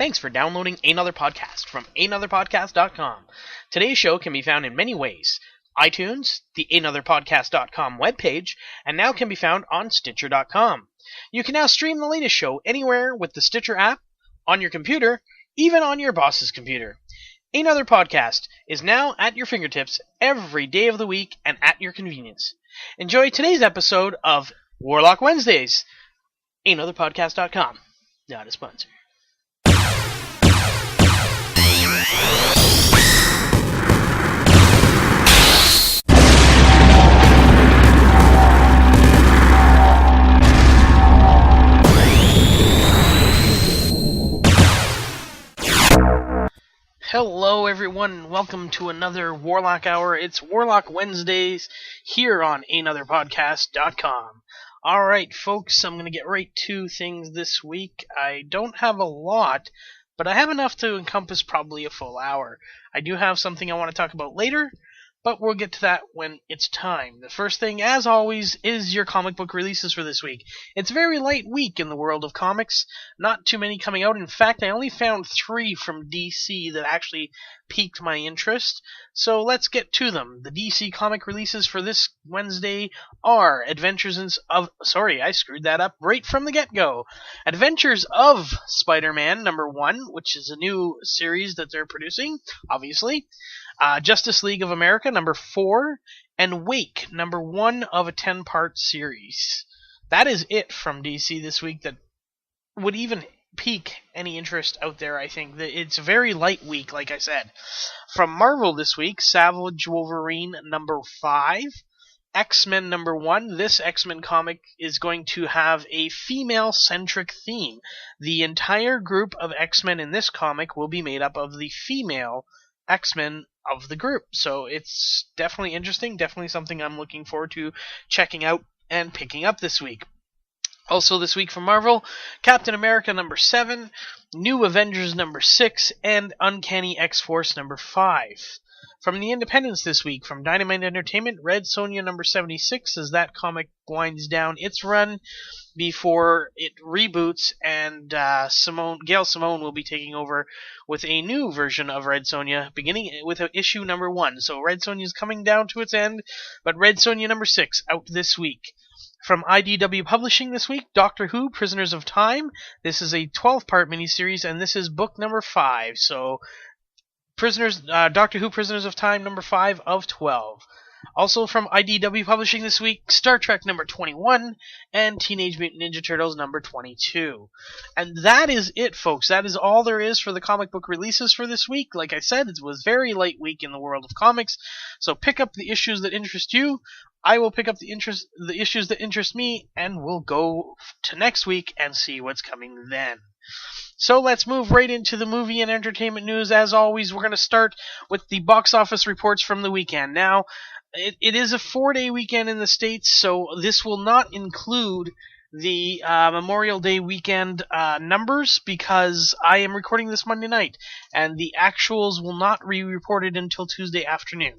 Thanks for downloading Ehnother Podcast from Ehnotherpodcast.com. Today's show can be found in many ways. iTunes, the Ehnotherpodcast.com webpage, and now can be found on Stitcher.com. You can now stream the latest show anywhere with the Stitcher app, on your computer, even on your boss's computer. Ehnother Podcast is now at your fingertips every day of the week and at your convenience. Enjoy today's episode of Warlock Wednesdays. Ehnotherpodcast.com. Not a sponsor. Hello everyone, welcome to another Warlock Hour. It's Warlock Wednesdays here on Ehnotherpodcast.com. Alright folks, I'm going to get right to things this week. I don't have a lot, but I have enough to encompass probably a full hour. I do have something I want to talk about later, but we'll get to that when it's time. The first thing, as always, is your comic book releases for this week. It's a very light week in the world of comics. Not too many coming out. In fact, I only found 3 from DC that actually piqued my interest. So let's get to them. The DC comic releases for this Wednesday are Adventures of right from the get-go. Adventures of Spider-Man #1, which is a new series that they're producing, obviously. Justice League of America #4, and Wake #1 of a 10-part series. That is it from DC this week that would even pique any interest out there. I think that it's a very light week, like I said. From Marvel this week, Savage Wolverine #5, X-Men #1. This X-Men comic is going to have a female-centric theme. The entire group of X-Men in this comic will be made up of the female X-Men of the group. So it's definitely interesting, definitely something I'm looking forward to checking out and picking up this week. Also this week from Marvel, Captain America #7, New Avengers #6, and Uncanny X-Force #5. From the Independents this week, from Dynamite Entertainment, Red Sonja #76, as that comic winds down its run before it reboots, and Gail Simone will be taking over with a new version of Red Sonja, beginning with issue #1. So Red Sonja is coming down to its end, but Red Sonja #6 out this week. From IDW Publishing this week, Doctor Who, Prisoners of Time. This is a 12-part miniseries, and this is book #5. So Doctor Who, Prisoners of Time #5 of 12. Also from IDW Publishing this week, Star Trek #21 and Teenage Mutant Ninja Turtles #22. And that is it, folks. That is all there is for the comic book releases for this week. Like I said, it was a very light week in the world of comics. So pick up the issues that interest you. I will pick up the issues that interest me, and we'll go to next week and see what's coming then. So let's move right into the movie and entertainment news. As always, we're going to start with the box office reports from the weekend. Now, it is a 4-day weekend in the States, so this will not include the Memorial Day weekend numbers, because I am recording this Monday night, and the actuals will not be reported until Tuesday afternoon.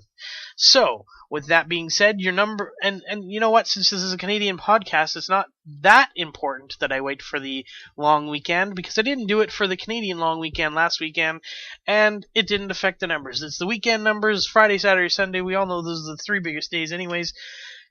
So, with that being said, your number, and you know what, since this is a Canadian podcast, it's not that important that I wait for the long weekend, because I didn't do it for the Canadian long weekend last weekend, and it didn't affect the numbers. It's the weekend numbers, Friday, Saturday, Sunday. We all know those are the 3 biggest days anyways.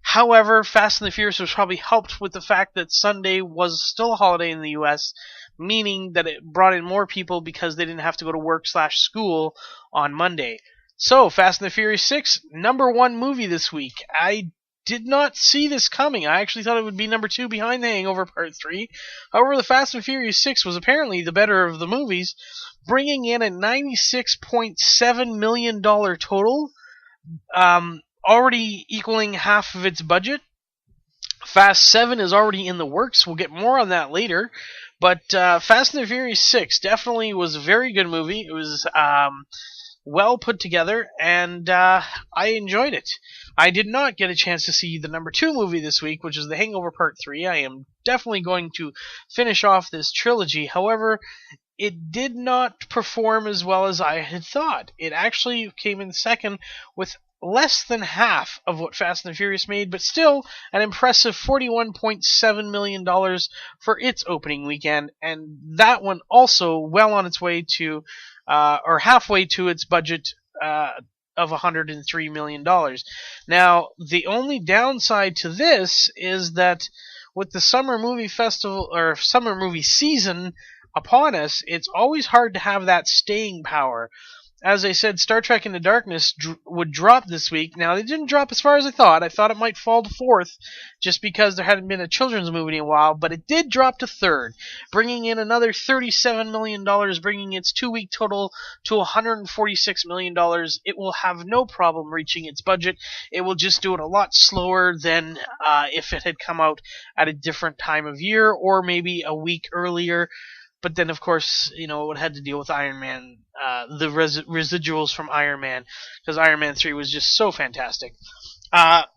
However, Fast and the Furious was probably helped with the fact that Sunday was still a holiday in the US, meaning that it brought in more people because they didn't have to go to work/school on Monday. So, Fast and the Furious 6, #1 movie this week. I did not see this coming. I actually thought it would be #2 behind The Hangover Part 3. However, the Fast and Furious 6 was apparently the better of the movies, bringing in a $96.7 million total, already equaling half of its budget. Fast 7 is already in the works. We'll get more on that later. But Fast and the Furious 6 definitely was a very good movie. It was well put together, and I enjoyed it. I did not get a chance to see the #2 movie this week, which is The Hangover Part 3. I am definitely going to finish off this trilogy. However, it did not perform as well as I had thought. It actually came in second with less than half of what Fast and the Furious made, but still an impressive $41.7 million for its opening weekend, and that one also well on its way to, or halfway to its budget of $103 million. Now, the only downside to this is that with the summer movie festival, or summer movie season upon us, it's always hard to have that staying power. As I said, Star Trek Into Darkness would drop this week. Now, they didn't drop as far as I thought. I thought it might fall to fourth just because there hadn't been a children's movie in a while, but it did drop to third, bringing in another $37 million, bringing its 2-week total to $146 million. It will have no problem reaching its budget. It will just do it a lot slower than if it had come out at a different time of year or maybe a week earlier. But then, of course, it would have to deal with Iron Man, the residuals from Iron Man, because Iron Man 3 was just so fantastic.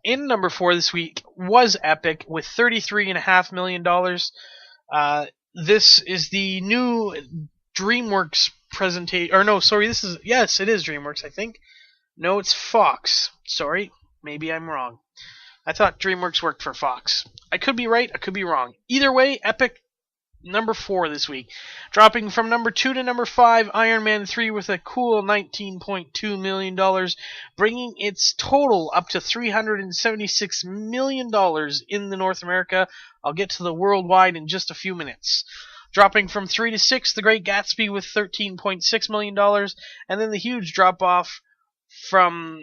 In number 4 this week was Epic with $33.5 million. This is the new DreamWorks presentation. Or no, sorry, yes, it is DreamWorks, I think. No, it's Fox. Sorry, maybe I'm wrong. I thought DreamWorks worked for Fox. I could be right, I could be wrong. Either way, Epic, number 4 this week. Dropping from number 2 to number 5, Iron Man 3 with a cool $19.2 million, bringing its total up to $376 million in the North America. I'll get to the worldwide in just a few minutes. Dropping from 3 to 6, The Great Gatsby with $13.6 million, and then the huge drop-off from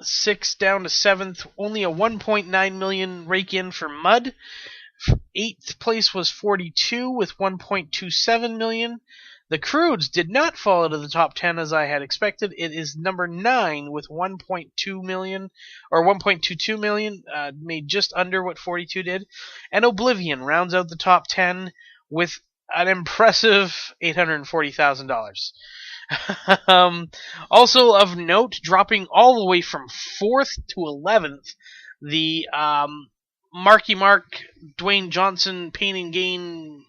6th down to 7th, only a $1.9 million rake in for Mud. 8th place was 42 with $1.27 million. The Croods did not fall into the top 10 as I had expected. It is number 9 with $1.2 million, or $1.22 million, made just under what 42 did. And Oblivion rounds out the top 10 with an impressive $840,000. Also of note, dropping all the way from 4th to 11th, the Marky Mark, Dwayne Johnson, Pain and Gain,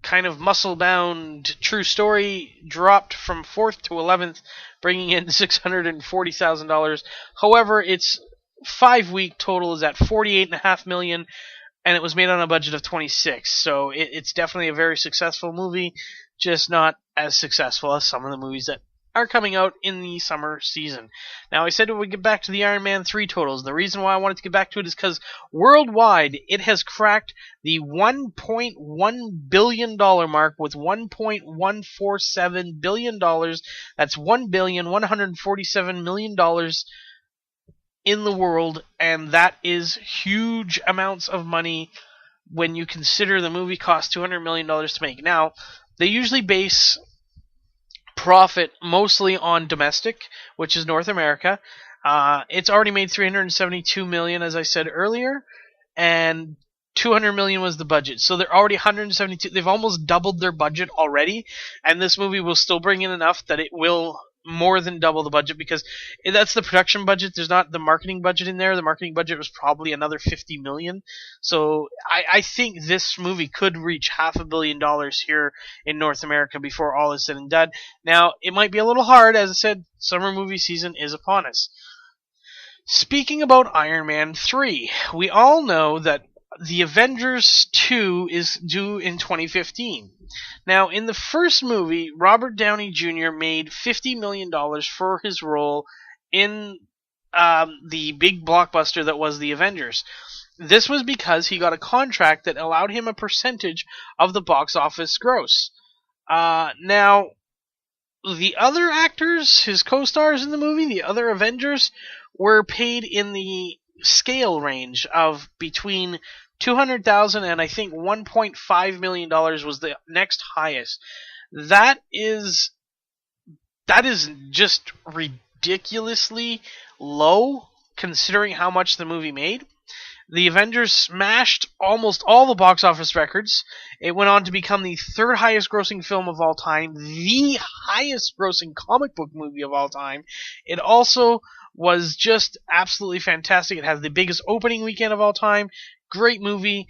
kind of muscle-bound true story, dropped from 4th to 11th, bringing in $640,000. However, its 5-week total is at $48.5 million, and it was made on a budget of $26. So it's definitely a very successful movie, just not as successful as some of the movies that are coming out in the summer season. Now, I said we would get back to the Iron Man 3 totals. The reason why I wanted to get back to it is because worldwide, it has cracked the $1.1 billion mark with $1.147 billion. That's $1,147 million in the world, and that is huge amounts of money when you consider the movie cost $200 million to make. Now, they usually base profit mostly on domestic, which is North America. It's already made $372 million, as I said earlier, and $200 million was the budget. So they're already $172. They've almost doubled their budget already, and this movie will still bring in enough that it will more than double the budget, because that's the production budget. There's not the marketing budget in there. The marketing budget was probably another $50 million. So I think this movie could reach $500 million here in North America before all is said and done. Now, it might be a little hard. As I said, summer movie season is upon us. Speaking about Iron Man 3, we all know that the Avengers 2 is due in 2015. Now, in the first movie, Robert Downey Jr. made $50 million for his role in the big blockbuster that was the Avengers. This was because he got a contract that allowed him a percentage of the box office gross. Now, the other actors, his co-stars in the movie, the other Avengers, were paid in the scale range of between $200,000 and I think $1.5 million was the next highest. That is just ridiculously low considering how much the movie made. The Avengers smashed almost all the box office records. It went on to become the third highest grossing film of all time, the highest grossing comic book movie of all time. It also was just absolutely fantastic. It has the biggest opening weekend of all time. Great movie.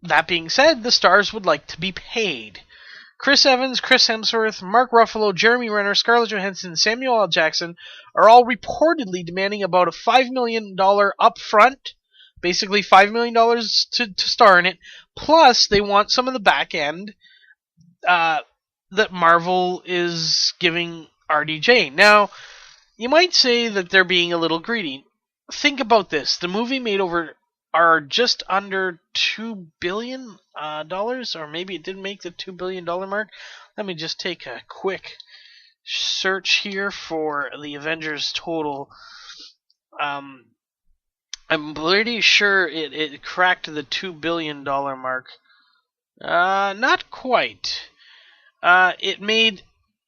That being said, the stars would like to be paid. Chris Evans, Chris Hemsworth, Mark Ruffalo, Jeremy Renner, Scarlett Johansson, and Samuel L. Jackson are all reportedly demanding about a $5 million upfront, basically $5 million to star in it, plus they want some of the back end that Marvel is giving RDJ. Now, you might say that they're being a little greedy. Think about this. The movie made just under $2 billion, or maybe it didn't make the $2 billion mark. Let me just take a quick search here for the Avengers total. I'm pretty sure it cracked the $2 billion mark. Not quite. It made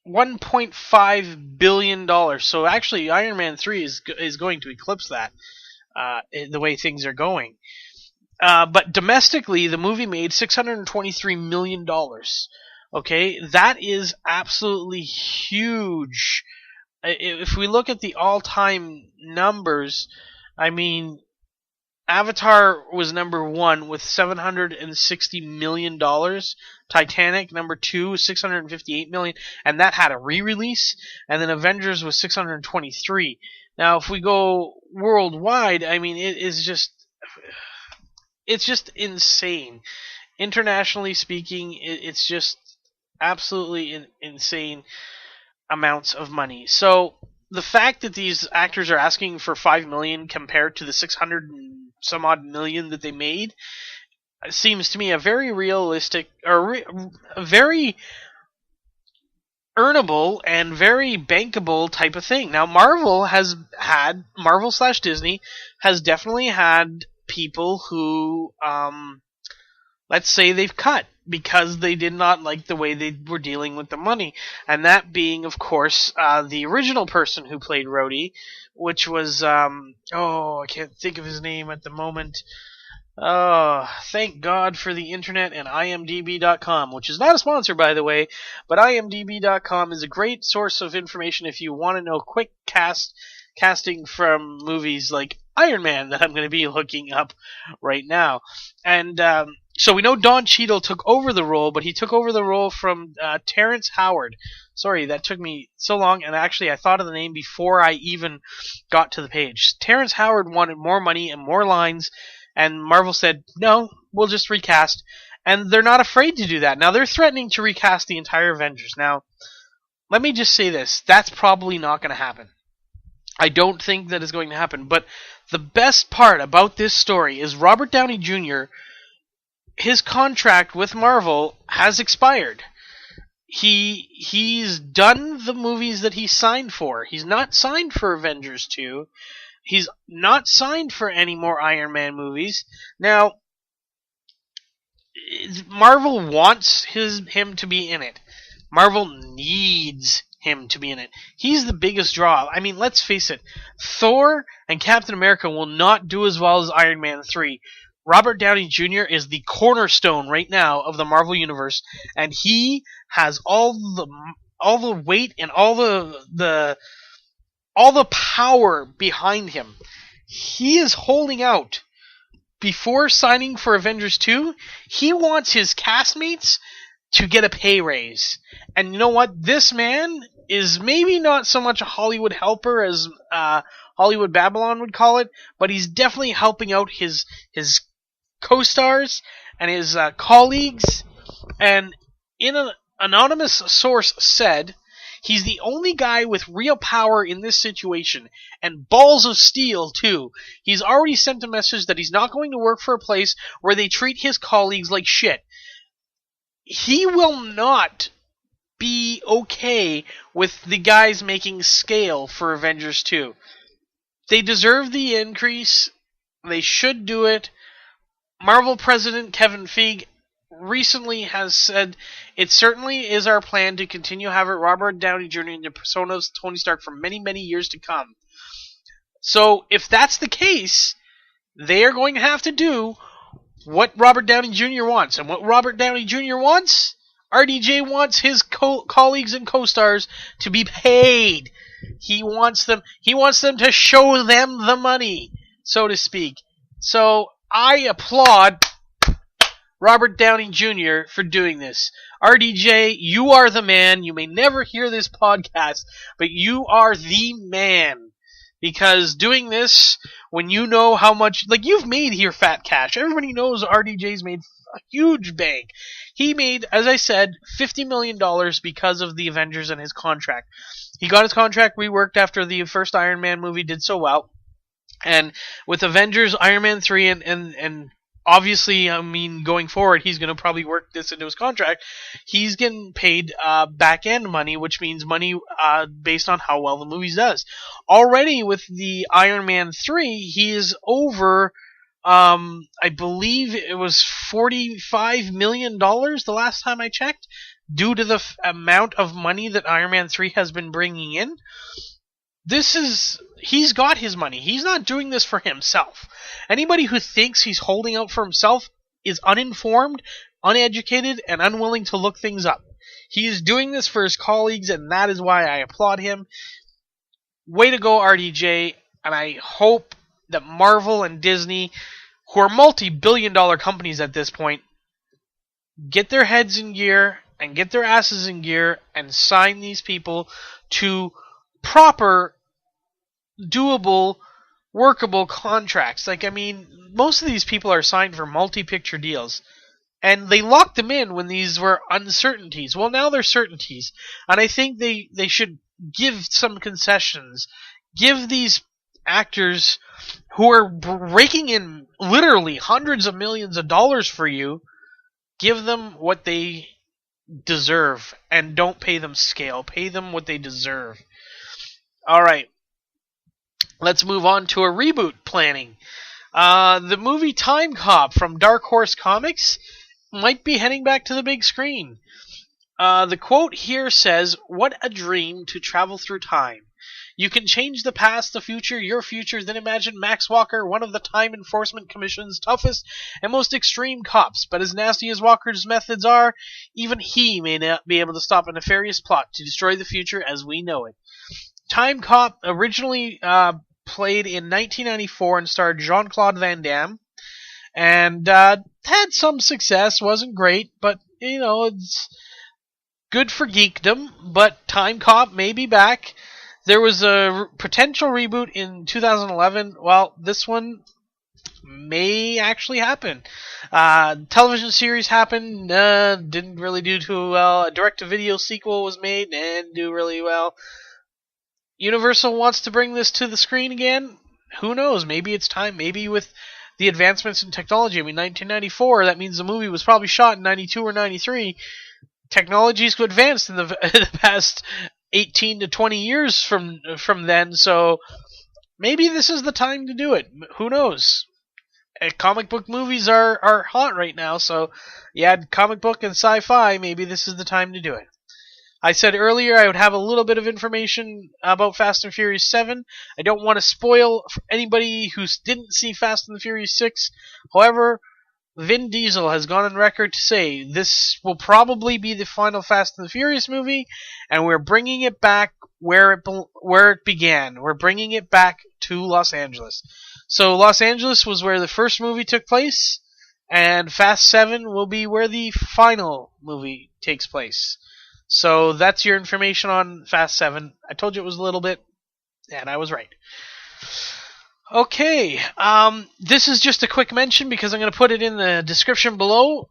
$1.5 billion. So actually, Iron Man 3 is going to eclipse that, the way things are going. But domestically, the movie made $623 million. Okay, that is absolutely huge. If we look at the all-time numbers, I mean, Avatar was number 1 with $760 million. Titanic, number 2, was $658 million, and that had a re-release. And then Avengers was $623. Now, if we go worldwide, I mean, it's just insane. Internationally speaking, it's just absolutely insane amounts of money. So the fact that these actors are asking for $5 million compared to the 600 and some odd million that they made seems to me a very realistic, or a very earnable and very bankable type of thing. Now, Marvel / Disney has definitely had people who, let's say they've cut because they did not like the way they were dealing with the money. And that being, of course, the original person who played Rhodey, which was, I can't think of his name at the moment. Oh, thank God for the internet and IMDb.com, which is not a sponsor, by the way, but IMDb.com is a great source of information if you want to know quick casting from movies like Iron Man that I'm going to be looking up right now. And so we know Don Cheadle took over the role, but he took over the role from Terrence Howard. Sorry, that took me so long, and actually I thought of the name before I even got to the page. Terrence Howard wanted more money and more lines, and Marvel said, no, we'll just recast. And they're not afraid to do that. Now, they're threatening to recast the entire Avengers. Now, let me just say this. That's probably not going to happen. I don't think that is going to happen. But the best part about this story is Robert Downey Jr., his contract with Marvel has expired. He's done the movies that he signed for. He's not signed for Avengers 2. He's not signed for any more Iron Man movies. Now, Marvel wants him to be in it. Marvel needs him to be in it. He's the biggest draw. I mean, let's face it. Thor and Captain America will not do as well as Iron Man 3. Robert Downey Jr. is the cornerstone right now of the Marvel Universe, and he has all the weight and all the power behind him. He is holding out. Before signing for Avengers 2, he wants his castmates to get a pay raise. And you know what? This man is maybe not so much a Hollywood helper as Hollywood Babylon would call it, but he's definitely helping out his co-stars and his colleagues. And in an anonymous source said, he's the only guy with real power in this situation, and balls of steel, too. He's already sent a message that he's not going to work for a place where they treat his colleagues like shit. He will not be okay with the guys making scale for Avengers 2. They deserve the increase. They should do it. Marvel President Kevin Feige recently has said, it certainly is our plan to continue having Robert Downey Jr. in the persona of Tony Stark for many, many years to come. So, if that's the case, they are going to have to do what Robert Downey Jr. wants. And what Robert Downey Jr. wants, RDJ wants his colleagues and co-stars to be paid. He wants them to show them the money, so to speak. So, I applaud Robert Downey Jr. for doing this. RDJ, you are the man. You may never hear this podcast, but you are the man. Because doing this, when you know how much, like, you've made here fat cash. Everybody knows RDJ's made a huge bank. He made, as I said, $50 million because of the Avengers and his contract. He got his contract reworked after the first Iron Man movie did so well. And with Avengers, Iron Man 3, and obviously, I mean, going forward, he's going to probably work this into his contract. He's getting paid back-end money, which means money based on how well the movie does. Already with the Iron Man 3, he is over, I believe it was $45 million the last time I checked, due to the amount of money that Iron Man 3 has been bringing in. He's got his money. He's not doing this for himself. Anybody who thinks he's holding out for himself is uninformed, uneducated, and unwilling to look things up. He is doing this for his colleagues, and that is why I applaud him. Way to go, RDJ, and I hope that Marvel and Disney, who are multi-billion-dollar companies at this point, get their heads in gear and get their asses in gear and sign these people to proper, doable, workable contracts. Like, I mean, most of these people are signed for multi-picture deals, and they locked them in when these were uncertainties. Well, now they're certainties, and I think they should give some concessions. Give these actors who are raking in literally hundreds of millions of dollars for you, give them what they deserve, and don't pay them scale. Pay them what they deserve. Alright, let's move on to a reboot planning. The movie Time Cop from Dark Horse Comics might be heading back to the big screen. The quote here says, "What a dream to travel through time. You can change the past, the future, your future, then imagine Max Walker, one of the Time Enforcement Commission's toughest and most extreme cops. But as nasty as Walker's methods are, even he may not be able to stop a nefarious plot to destroy the future as we know it." Time Cop originally played in 1994 and starred Jean-Claude Van Damme, and had some success. Wasn't great, but you know, it's good for geekdom. But Time Cop may be back. There was a potential reboot in 2011. Well, this one may actually happen. Television series happened, didn't really do too well. A direct-to-video sequel was made, and do really well. Universal wants to bring this to the screen again. Who knows? Maybe it's time. Maybe with the advancements in technology. I mean, 1994, that means the movie was probably shot in 92 or 93. Technology's advanced in the past 18 to 20 years from then, so maybe this is the time to do it. Who knows? Comic book movies are hot right now, so you add comic book and sci-fi, maybe this is the time to do it. I said earlier I would have a little bit of information about Fast and Furious 7. I don't want to spoil for anybody who didn't see Fast and the Furious 6. However, Vin Diesel has gone on record to say this will probably be the final Fast and the Furious movie, and we're bringing it back where it began. We're bringing it back to Los Angeles. So Los Angeles was where the first movie took place, and Fast 7 will be where the final movie takes place. So that's your information on Fast 7. I told you it was a little bit, and I was right. Okay, this is just a quick mention because I'm going to put it in the description below.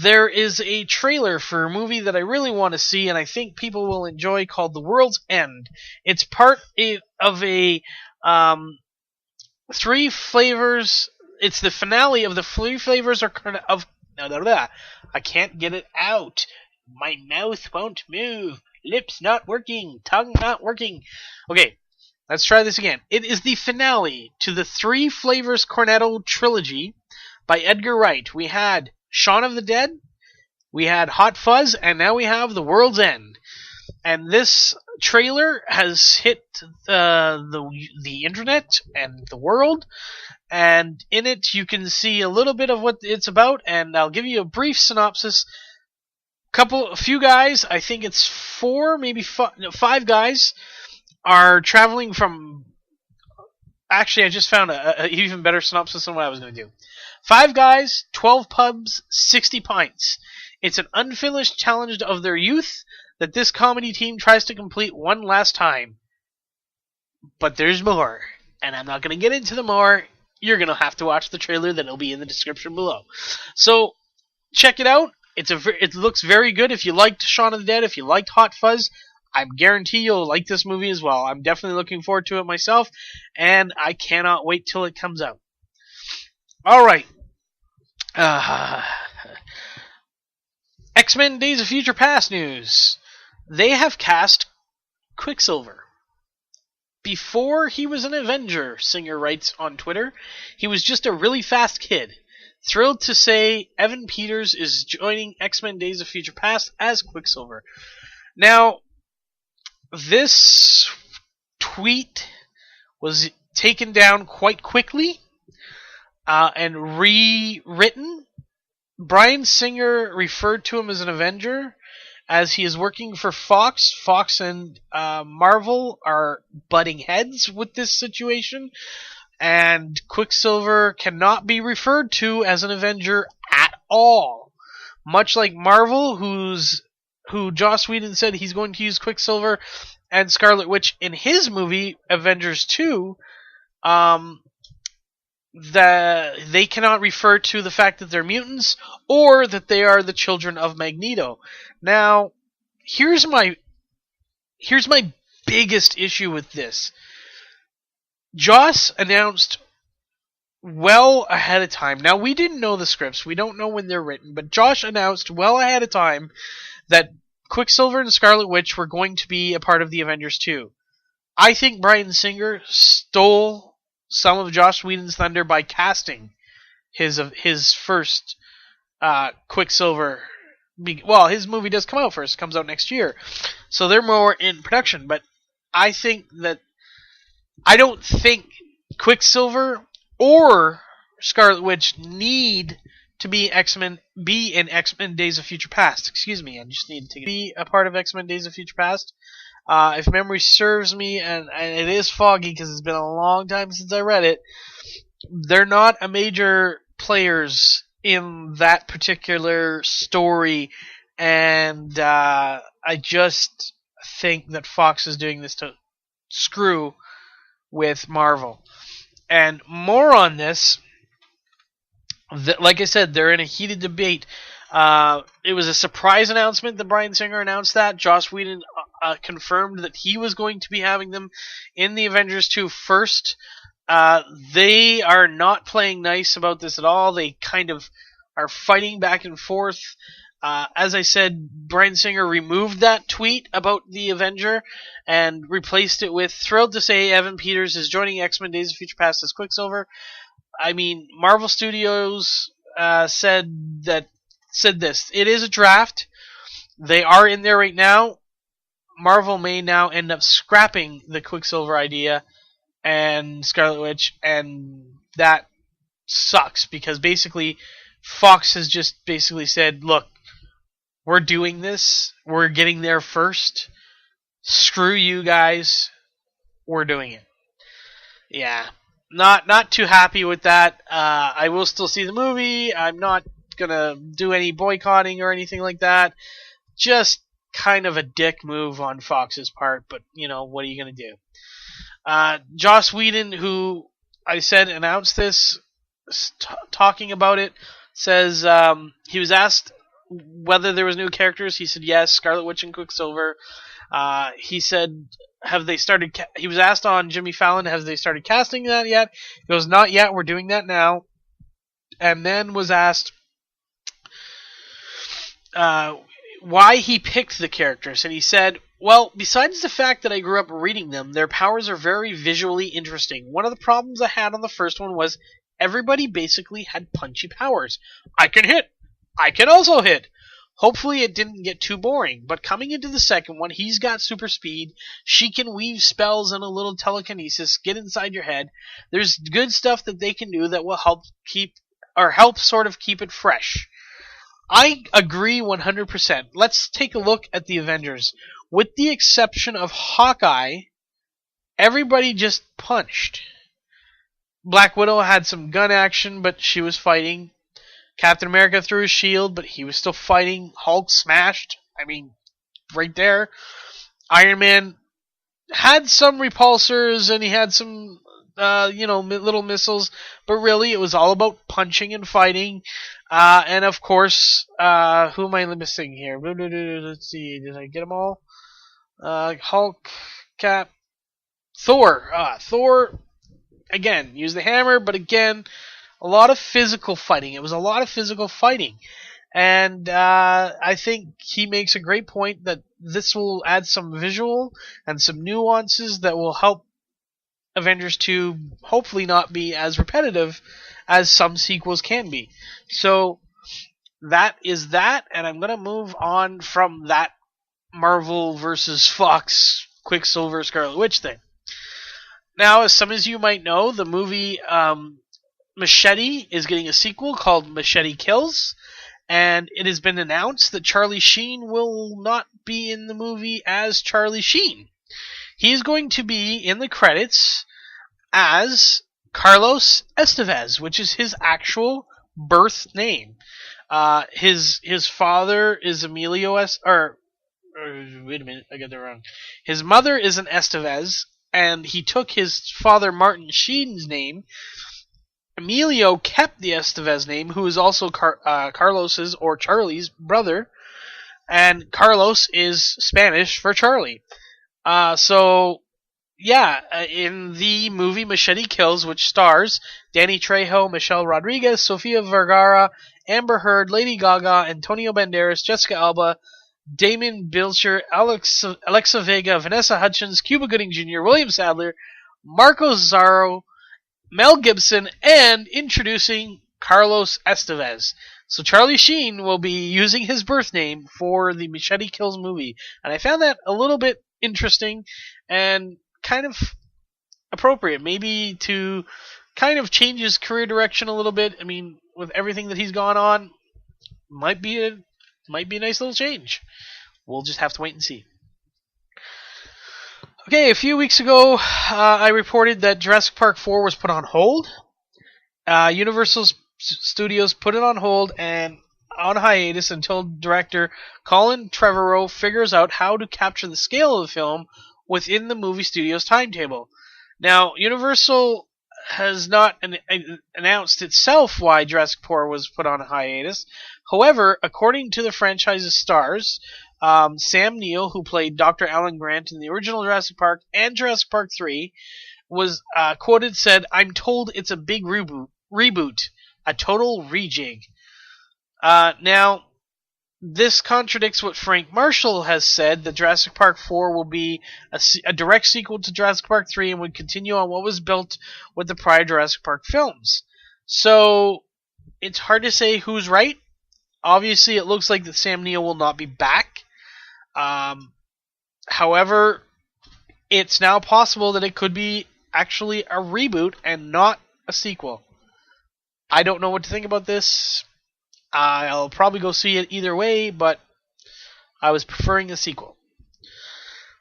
There is a trailer for a movie that I really want to see, and I think people will enjoy, called The World's End. It's part of a Three Flavors. It's the finale of the Three Flavors of I can't get it out. My mouth won't move. Lips not working. Tongue not working. Okay, let's try this again. It is the finale to the Three Flavors Cornetto trilogy by Edgar Wright. We had Shaun of the Dead, we had Hot Fuzz, and now we have The World's End. And this trailer has hit the internet and the world, and in it you can see a little bit of what it's about, and I'll give you a brief synopsis. A few guys, I think it's five guys, are traveling from... Actually, I just found a even better synopsis than what I was going to do. 5 guys, 12 pubs, 60 pints. It's an unfinished challenge of their youth that this comedy team tries to complete one last time. But there's more, and I'm not going to get into the more. You're going to have to watch the trailer that'll be in the description below. So, check it out. It looks very good. If you liked Shaun of the Dead, if you liked Hot Fuzz, I guarantee you'll like this movie as well. I'm definitely looking forward to it myself, and I cannot wait till it comes out. Alright. X-Men Days of Future Past news. They have cast Quicksilver. Before he was an Avenger, Singer writes on Twitter, he was just a really fast kid. Thrilled to say Evan Peters is joining X-Men Days of Future Past as Quicksilver. Now, this tweet was taken down quite quickly and rewritten. Bryan Singer referred to him as an Avenger as he is working for Fox. Fox and Marvel are butting heads with this situation, and Quicksilver cannot be referred to as an Avenger at all. Much like Marvel, who Joss Whedon said he's going to use Quicksilver and Scarlet Witch in his movie Avengers 2, they cannot refer to the fact that they're mutants or that they are the children of Magneto. Now, here's my biggest issue with this. Joss announced well ahead of time. Now, we didn't know the scripts. We don't know when they're written, but Josh announced well ahead of time that Quicksilver and Scarlet Witch were going to be a part of the Avengers 2. I think Bryan Singer stole some of Joss Whedon's thunder by casting his first Quicksilver. Well, his movie does come out first. It comes out next year. So they're more in production. But I don't think Quicksilver or Scarlet Witch need to be in X-Men Days of Future Past. Excuse me, I just need to be a part of X-Men Days of Future Past. If memory serves me, and it is foggy because it's been a long time since I read it, they're not a major players in that particular story, and I just think that Fox is doing this to screw with Marvel. And more on this, like I said, they're in a heated debate. It was a surprise announcement that Bryan Singer announced that. Joss Whedon confirmed that he was going to be having them in the Avengers 2 first. They are not playing nice about this at all. They kind of are fighting back and forth. As I said, Bryan Singer removed that tweet about the Avenger and replaced it with, thrilled to say Evan Peters is joining X-Men Days of Future Past as Quicksilver. I mean, Marvel Studios said this. It is a draft. They are in there right now. Marvel may now end up scrapping the Quicksilver idea and Scarlet Witch, and that sucks because basically Fox has just basically said, look, we're doing this. We're getting there first. Screw you guys. We're doing it. Yeah. Not too happy with that. I will still see the movie. I'm not gonna do any boycotting or anything like that. Just kind of a dick move on Fox's part, but what are you gonna do? Joss Whedon, who I said announced this, talking about it, says he was asked whether there was new characters. He said yes, Scarlet Witch and Quicksilver. He said, have they started? He was asked on Jimmy Fallon, have they started casting that yet? He goes, not yet. We're doing that now. And then was asked why he picked the characters, and he said, well, besides the fact that I grew up reading them, their powers are very visually interesting. One of the problems I had on the first one was everybody basically had punchy powers. I can hit. I can also hit. Hopefully it didn't get too boring, but coming into the second one, he's got super speed, she can weave spells and a little telekinesis, get inside your head. There's good stuff that they can do that will help sort of keep it fresh. I agree 100%. Let's take a look at the Avengers. With the exception of Hawkeye, everybody just punched. Black Widow had some gun action, but she was fighting. Captain America threw his shield, but he was still fighting. Hulk smashed. I mean, right there. Iron Man had some repulsors and he had some, little missiles, but really it was all about punching and fighting. And of course, who am I missing here? Let's see, did I get them all? Hulk, Cap, Thor. Thor, again, used the hammer, but again, a lot of physical fighting. It was a lot of physical fighting. And I think he makes a great point that this will add some visual and some nuances that will help Avengers 2 hopefully not be as repetitive as some sequels can be. So that is that, and I'm going to move on from that Marvel versus Fox Quicksilver Scarlet Witch thing. Now, as some of you might know, the movie Machete is getting a sequel called Machete Kills. And it has been announced that Charlie Sheen will not be in the movie as Charlie Sheen. He's going to be in the credits as Carlos Estevez, which is his actual birth name. His father is Emilio wait a minute, I got that wrong. His mother is an Estevez, and he took his father Martin Sheen's name. Emilio kept the Estevez name, who is also Carlos's or Charlie's brother, and Carlos is Spanish for Charlie. In the movie Machete Kills, which stars Danny Trejo, Michelle Rodriguez, Sofia Vergara, Amber Heard, Lady Gaga, Antonio Banderas, Jessica Alba, Damon Bilcher, Alexa Vega, Vanessa Hudgens, Cuba Gooding Jr., William Sadler, Marco Zarro, Mel Gibson, and introducing Carlos Estevez. So Charlie Sheen will be using his birth name for the Machete Kills movie. And I found that a little bit interesting and kind of appropriate. Maybe to kind of change his career direction a little bit. I mean, with everything that he's gone on, might be a nice little change. We'll just have to wait and see. Okay, a few weeks ago, I reported that Jurassic Park 4 was put on hold. Universal Studios put it on hold and on hiatus until director Colin Trevorrow figures out how to capture the scale of the film within the movie studio's timetable. Now, Universal has not announced itself why Jurassic Park was put on hiatus. However, according to the franchise's stars, Sam Neill, who played Dr. Alan Grant in the original Jurassic Park and Jurassic Park 3, was quoted said, "I'm told it's a big reboot, a total rejig." Now, this contradicts what Frank Marshall has said, that Jurassic Park 4 will be a direct sequel to Jurassic Park 3 and would continue on what was built with the prior Jurassic Park films. So, it's hard to say who's right. Obviously, it looks like that Sam Neill will not be back. However, it's now possible that it could be actually a reboot and not a sequel. I don't know what to think about this. I'll probably go see it either way, but I was preferring the sequel.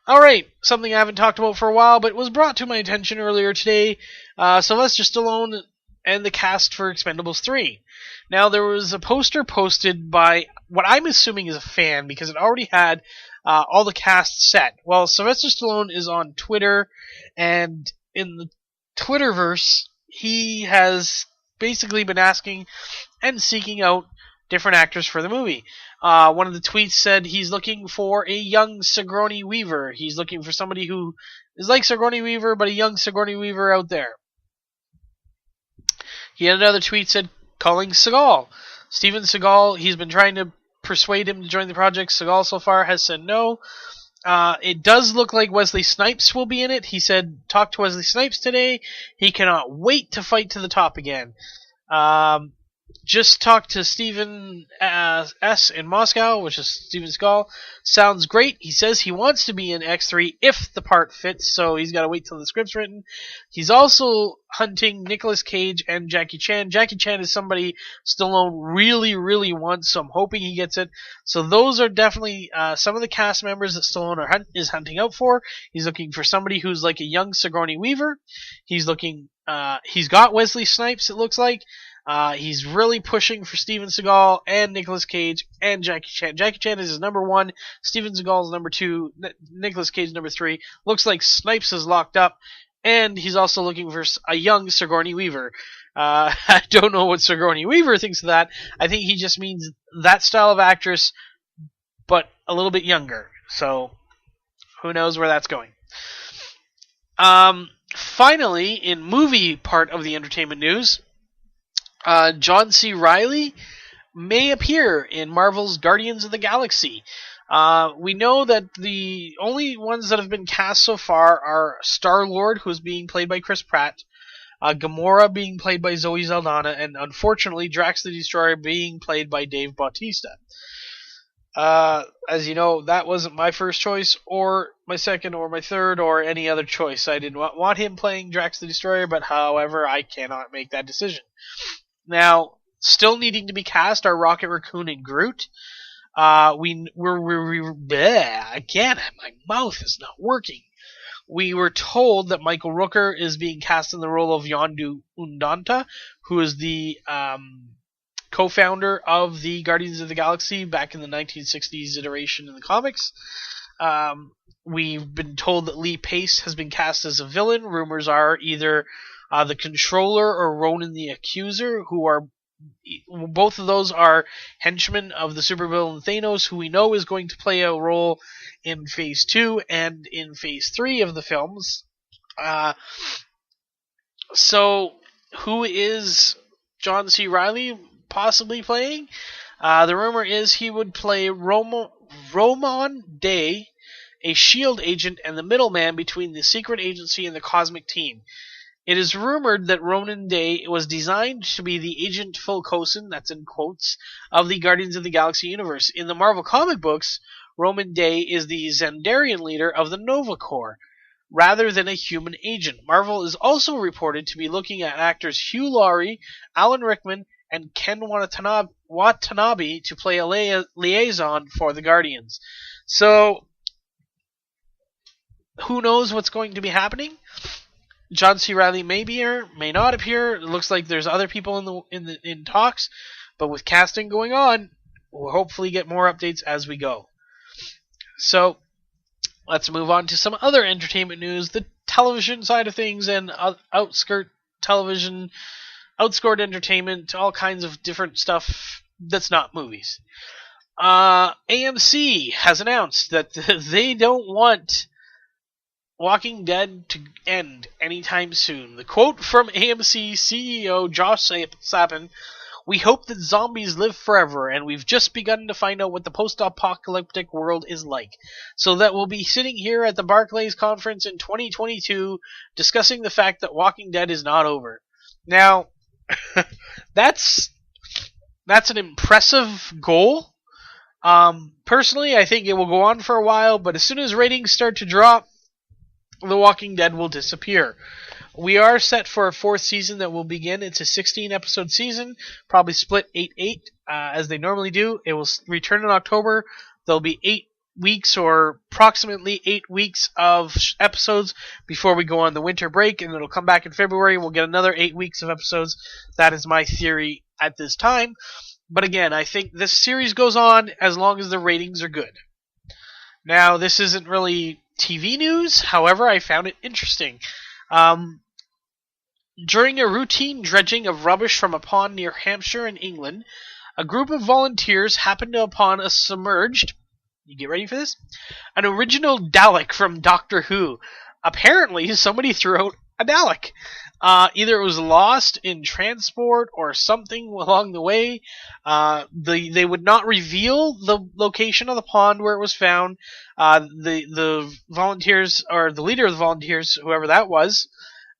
Alright, something I haven't talked about for a while, but was brought to my attention earlier today. Sylvester Stallone and the cast for Expendables 3. Now, there was a poster posted by what I'm assuming is a fan, because it already had all the cast set. Well, Sylvester Stallone is on Twitter, and in the Twitterverse, he has basically been asking and seeking out different actors for the movie. One of the tweets said he's looking for a young Sigourney Weaver. He's looking for somebody who is like Sigourney Weaver, but a young Sigourney Weaver out there. He had another tweet said calling Seagal. Steven Seagal, he's been trying to persuade him to join the project. Seagal so far has said no. It does look like Wesley Snipes will be in it. He said, talk to Wesley Snipes today. He cannot wait to fight to the top again. Just talked to Steven S. in Moscow, which is Steven Seagal. Sounds great. He says he wants to be in X3 if the part fits, so he's got to wait till the script's written. He's also hunting Nicolas Cage and Jackie Chan. Jackie Chan is somebody Stallone really, really wants, so I'm hoping he gets it. So those are definitely some of the cast members that Stallone is hunting out for. He's looking for somebody who's like a young Sigourney Weaver. He's got Wesley Snipes, it looks like. He's really pushing for Steven Seagal and Nicolas Cage and Jackie Chan. Jackie Chan is his number 1, Steven Seagal is number 2, Nicolas Cage number 3. Looks like Snipes is locked up, and he's also looking for a young Sigourney Weaver. I don't know what Sigourney Weaver thinks of that. I think he just means that style of actress, but a little bit younger. So, who knows where that's going. Finally, in movie part of the entertainment news, John C. Reilly may appear in Marvel's Guardians of the Galaxy. We know that the only ones that have been cast so far are Star-Lord, who's being played by Chris Pratt, Gamora being played by Zoe Saldana, and unfortunately Drax the Destroyer being played by Dave Bautista. As you know, that wasn't my first choice, or my second, or my third, or any other choice. I didn't want him playing Drax the Destroyer, but however, I cannot make that decision. Now, still needing to be cast are Rocket Raccoon and Groot. Again, my mouth is not working. We were told that Michael Rooker is being cast in the role of Yondu Undanta, who is the co-founder of the Guardians of the Galaxy back in the 1960s iteration in the comics. We've been told that Lee Pace has been cast as a villain. Rumors are either the Controller or Ronan the Accuser, who are both of those are henchmen of the supervillain Thanos, who we know is going to play a role in Phase 2 and in Phase 3 of the films. So, who is John C. Reilly possibly playing? The rumor is he would play Roman Day, a S.H.I.E.L.D. agent and the middleman between the secret agency and the cosmic team. It is rumored that Ronan Day was designed to be the Agent Phil Coulson, that's in quotes, of the Guardians of the Galaxy universe. In the Marvel comic books, Roman Day is the Xandarian leader of the Nova Corps, rather than a human agent. Marvel is also reported to be looking at actors Hugh Laurie, Alan Rickman, and Ken Watanabe to play a liaison for the Guardians. So, who knows what's going to be happening? John C. Reilly may be here, may not appear. It looks like there's other people in talks, but with casting going on, we'll hopefully get more updates as we go. So, let's move on to some other entertainment news, the television side of things, and outskirt television, outscored entertainment, all kinds of different stuff that's not movies. AMC has announced that they don't want Walking Dead to end anytime soon. The quote from AMC CEO Joss Whedon: "We hope that zombies live forever, and we've just begun to find out what the post-apocalyptic world is like. So that we'll be sitting here at the Barclays conference in 2022 discussing the fact that Walking Dead is not over." Now, that's an impressive goal. Personally, I think it will go on for a while, but as soon as ratings start to drop, The Walking Dead will disappear. We are set for a 4th season that will begin. It's a 16-episode season, probably split 8-8, as they normally do. It will return in October. There'll be 8 weeks, or approximately 8 weeks of episodes before we go on the winter break, and it'll come back in February. We'll get another 8 weeks of episodes. That is my theory at this time. But again, I think this series goes on as long as the ratings are good. Now, this isn't really TV news, however, I found it interesting. During a routine dredging of rubbish from a pond near Hampshire in England, a group of volunteers happened upon a submerged, you get ready for this? An original Dalek from Doctor Who. Apparently, somebody threw out a Dalek. Either it was lost in transport or something along the way. They would not reveal the location of the pond where it was found. The volunteers, or the leader of the volunteers, whoever that was,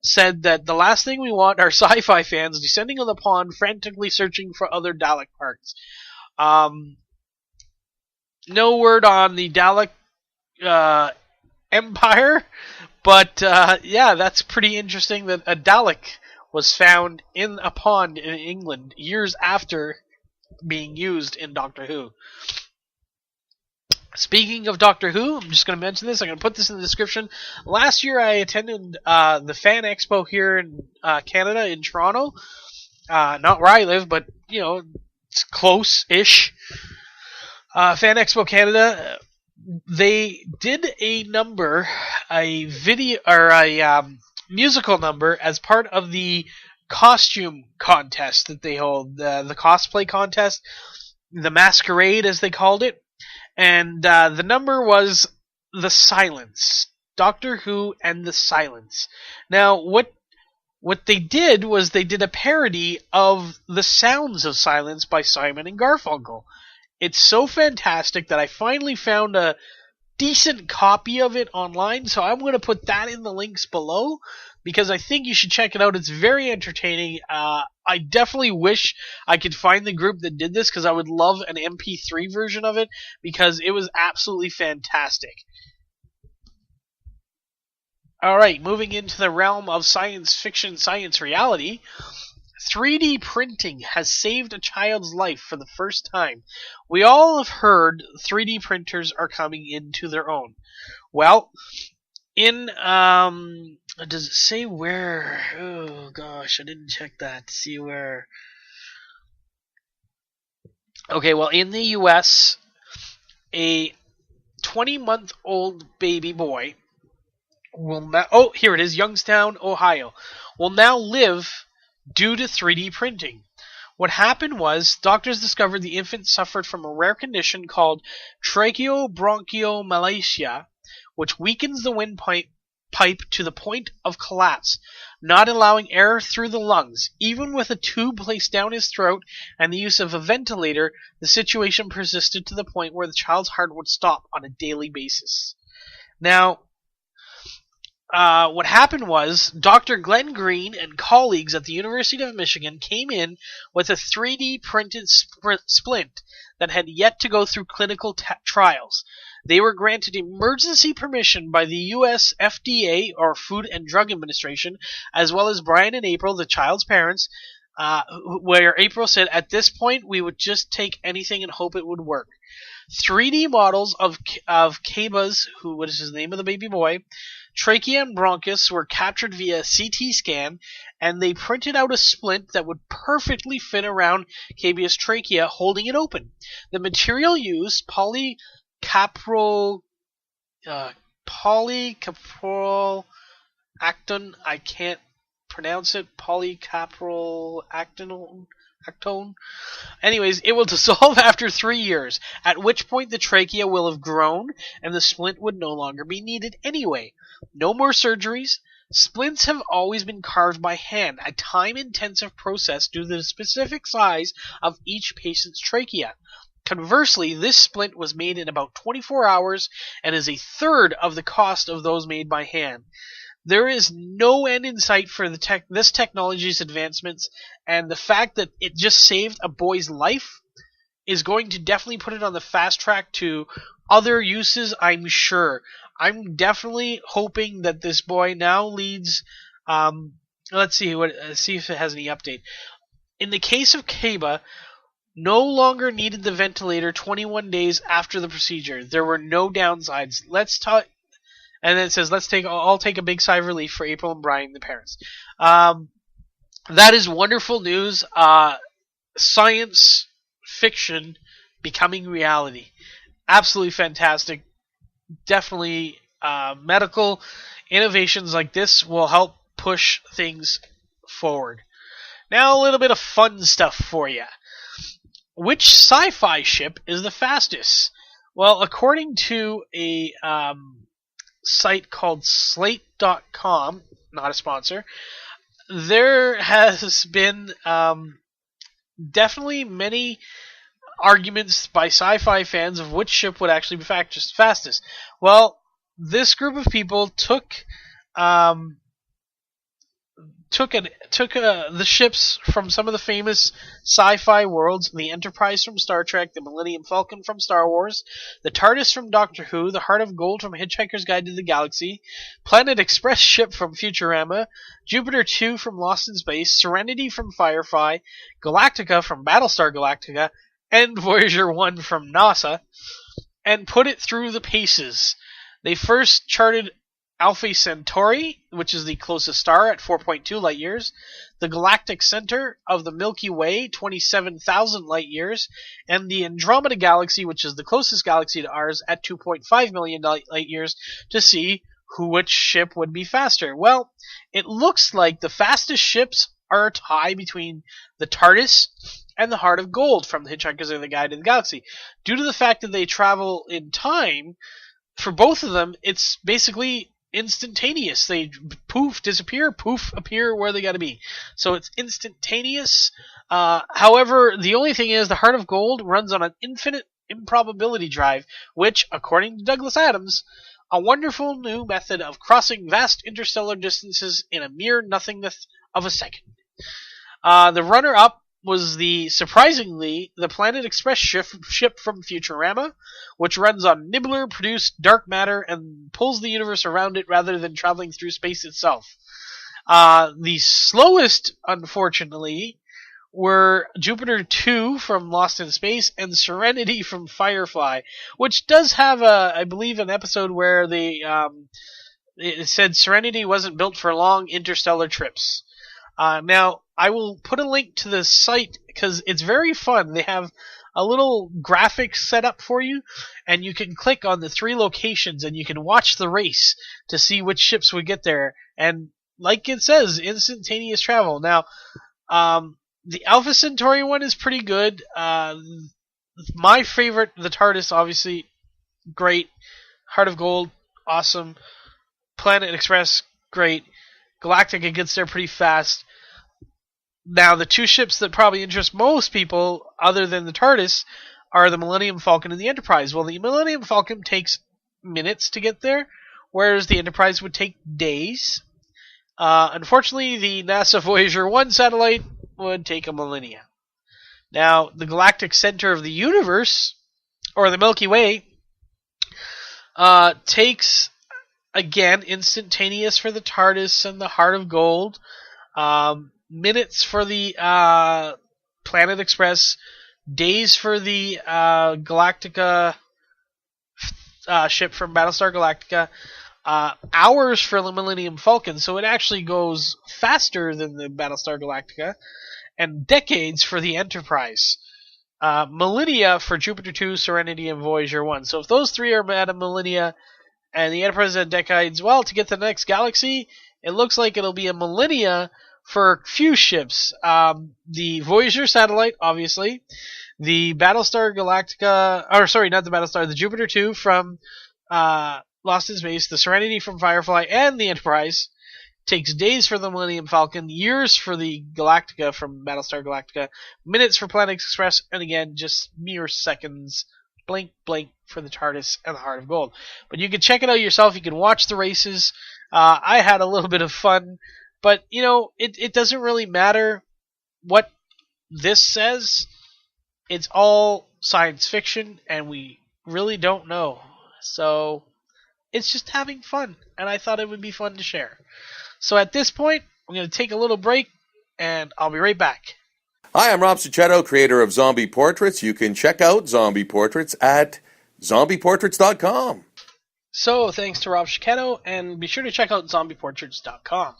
said that the last thing we want are Sci-Fi fans descending on the pond, frantically searching for other Dalek parts. No word on the Dalek Empire, but yeah, that's pretty interesting that a Dalek was found in a pond in England years after being used in Doctor Who. Speaking of Doctor Who, I'm just going to mention this. I'm going to put this in the description. Last year I attended the Fan Expo here in Canada, in Toronto, Not where I live, but, it's close-ish. Fan Expo Canada, they did a video, or a musical number as part of the costume contest that they hold, the cosplay contest, the masquerade as they called it, and the number was The Silence. Doctor Who and The Silence. Now, what they did was they did a parody of The Sounds of Silence by Simon and Garfunkel. It's so fantastic that I finally found a decent copy of it online, so I'm going to put that in the links below, because I think you should check it out. It's very entertaining. I definitely wish I could find the group that did this, because I would love an MP3 version of it, because it was absolutely fantastic. Alright, moving into the realm of science fiction, science reality, 3D printing has saved a child's life for the first time. We all have heard 3D printers are coming into their own. Well, does it say where? Oh gosh, I didn't check that to see where. Okay, well, in the US, a 20-month-old baby boy will now, here it is, Youngstown, Ohio, will now live due to 3D printing. What happened was, doctors discovered the infant suffered from a rare condition called tracheobronchiomalacia, which weakens the windpipe to the point of collapse, not allowing air through the lungs. Even with a tube placed down his throat and the use of a ventilator, the situation persisted to the point where the child's heart would stop on a daily basis. Now, what happened was Dr. Glenn Green and colleagues at the University of Michigan came in with a 3D printed splint that had yet to go through clinical trials. They were granted emergency permission by the US FDA, or Food and Drug Administration, as well as Brian and April, the child's parents, where April said, "At this point, we would just take anything and hope it would work." 3D models of Kaba's, what is his name of the baby boy, trachea and bronchus were captured via CT scan, and they printed out a splint that would perfectly fit around Kaba's trachea, holding it open. The material used, polycaprolactone, I can't pronounce it, polycaprolactone. Anyways, it will dissolve after 3 years, at which point the trachea will have grown and the splint would no longer be needed anyway. No more surgeries. Splints have always been carved by hand, a time-intensive process due to the specific size of each patient's trachea. Conversely, this splint was made in about 24 hours and is a third of the cost of those made by hand. There is no end in sight for this technology's advancements, and the fact that it just saved a boy's life is going to definitely put it on the fast track to other uses, I'm sure. I'm definitely hoping that this boy now leads. Let's see if it has any update. In the case of Kaba, no longer needed the ventilator 21 days after the procedure. There were no downsides. And then it says, I'll take a big sigh of relief for April and Brian, the parents. That is wonderful news. Science fiction becoming reality. Absolutely fantastic. Definitely medical innovations like this will help push things forward. Now a little bit of fun stuff for you. Which sci-fi ship is the fastest? Well, according to a site called Slate.com, not a sponsor, there has been definitely many arguments by sci-fi fans of which ship would actually be fastest. Well, this group of people took the ships from some of the famous sci-fi worlds: the Enterprise from Star Trek, the Millennium Falcon from Star Wars, the TARDIS from Doctor Who, the Heart of Gold from Hitchhiker's Guide to the Galaxy, Planet Express ship from Futurama, Jupiter 2 from Lost in Space, Serenity from Firefly, Galactica from Battlestar Galactica, and Voyager 1 from NASA, and put it through the paces. They first charted Alpha Centauri, which is the closest star at 4.2 light years, the galactic center of the Milky Way, 27,000 light years, and the Andromeda Galaxy, which is the closest galaxy to ours, at 2.5 million light years, to see which ship would be faster. Well, it looks like the fastest ships are a tie between the TARDIS and the Heart of Gold from The Hitchhiker's Guide to the Galaxy. Due to the fact that they travel in time, for both of them, it's basically instantaneous. They poof, disappear, poof, appear where they gotta be. So it's instantaneous. However, the only thing is the Heart of Gold runs on an infinite improbability drive, which, according to Douglas Adams, a wonderful new method of crossing vast interstellar distances in a mere nothingness of a second. The runner-up was surprisingly the Planet Express ship from Futurama, which runs on Nibbler-produced dark matter and pulls the universe around it rather than traveling through space itself. The slowest, unfortunately, were Jupiter 2 from Lost in Space and Serenity from Firefly, which does have, I believe, an episode where it said Serenity wasn't built for long interstellar trips. Now, I will put a link to the site because it's very fun. They have a little graphic set up for you, and you can click on the 3 locations and you can watch the race to see which ships would get there. And like it says, instantaneous travel. Now, the Alpha Centauri one is pretty good. My favorite, the TARDIS, obviously, great. Heart of Gold, awesome. Planet Express, great. Galactica gets there pretty fast. Now, the 2 ships that probably interest most people, other than the TARDIS, are the Millennium Falcon and the Enterprise. Well, the Millennium Falcon takes minutes to get there, whereas the Enterprise would take days. Unfortunately, the NASA Voyager 1 satellite would take a millennia. Now, the galactic center of the universe, or the Milky Way, takes, again, instantaneous for the TARDIS and the Heart of Gold. Minutes for the Planet Express, days for the Galactica ship from Battlestar Galactica, hours for the Millennium Falcon, so it actually goes faster than the Battlestar Galactica, and decades for the Enterprise. Millennia for Jupiter 2, Serenity, and Voyager 1. So if those 3 are at a millennia, and the Enterprise at decades, well, to get to the next galaxy, it looks like it'll be a millennia for a few ships. The Voyager satellite, obviously. The Battlestar Galactica, the Jupiter 2 from Lost in Space, the Serenity from Firefly, and the Enterprise. Takes days for the Millennium Falcon, years for the Galactica from Battlestar Galactica, minutes for Planet Express, and again, just mere seconds, blink, blink, for the TARDIS and the Heart of Gold. But you can check it out yourself. You can watch the races. I had a little bit of fun. But, it doesn't really matter what this says. It's all science fiction, and we really don't know. So, it's just having fun, and I thought it would be fun to share. So at this point, I'm going to take a little break, and I'll be right back. Hi, I'm Rob Cicchetto, creator of Zombie Portraits. You can check out Zombie Portraits at zombieportraits.com. So, thanks to Rob Cicchetto, and be sure to check out zombieportraits.com.